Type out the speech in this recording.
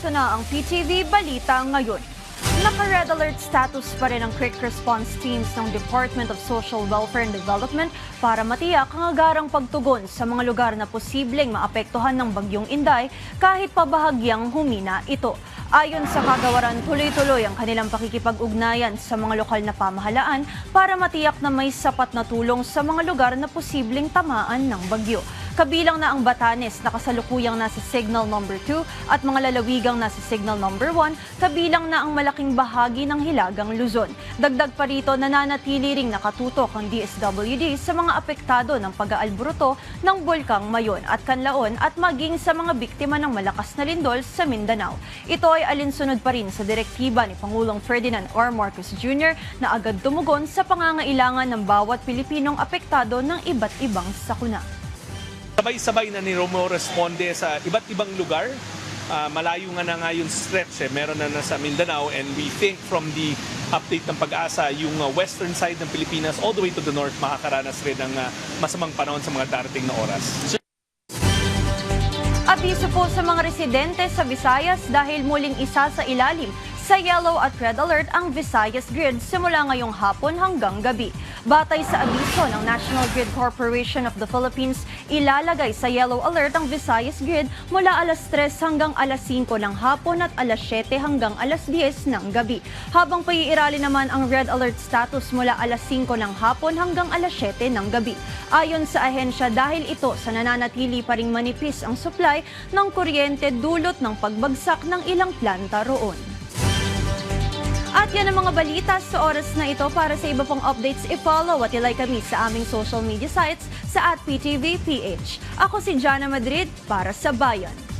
narito na ang PTV Balita ngayon. Naka-red alert status pa rin ang quick response teams ng Department of Social Welfare and Development para matiyak ang agarang pagtugon sa mga lugar na posibleng maapektuhan ng Bagyong Inday kahit pabahagyang humina ito. Ayon sa kagawaran, tuloy-tuloy ang kanilang pakikipag-ugnayan sa mga lokal na pamahalaan para matiyak na may sapat na tulong sa mga lugar na posibleng tamaan ng bagyo. Kabilang na ang Batanes na kasalukuyang nasa Signal Number 2 at mga lalawigang nasa Signal Number 1, kabilang na ang malaking bahagi ng Hilagang Luzon. Dagdag pa rito, nananatili ring nakatutok ang DSWD sa mga apektado ng pag-aalburuto ng Bulkang Mayon at Canlaon at maging sa mga biktima ng malakas na lindol sa Mindanao. Ito ay alinsunod pa rin sa direktiba ni Pangulong Ferdinand R. Marcos Jr. na agad tumugon sa pangangailangan ng bawat Pilipinong apektado ng iba't ibang sakuna. Sabay-sabay na responde sa iba't ibang lugar. Malayo nga yung stretch. Meron na nasa Mindanao, and we think from the update ng Pag-asa, yung western side ng Pilipinas all the way to the north makakaranas rin ng masamang panahon sa mga darating na oras. Abiso po sa mga residente sa Visayas dahil muling isa sa ilalim sa yellow at red alert ang Visayas Grid simula ngayong hapon hanggang gabi. Batay sa abiso ng National Grid Corporation of the Philippines, ilalagay sa yellow alert ang Visayas Grid mula alas 3 hanggang alas 5 ng hapon at alas 7 hanggang alas 10 ng gabi. Habang paiirali naman ang red alert status mula alas 5 ng hapon hanggang alas 7 ng gabi. Ayon sa ahensya, dahil ito sa nananatili pa ring manipis ang supply ng kuryente dulot ng pagbagsak ng ilang planta roon. At yan ang mga balita sa oras na ito. Para sa iba pang updates, i-follow at i-like kami sa aming social media sites sa @PTVPH. Ako si Jana Madrid para sa Bayan.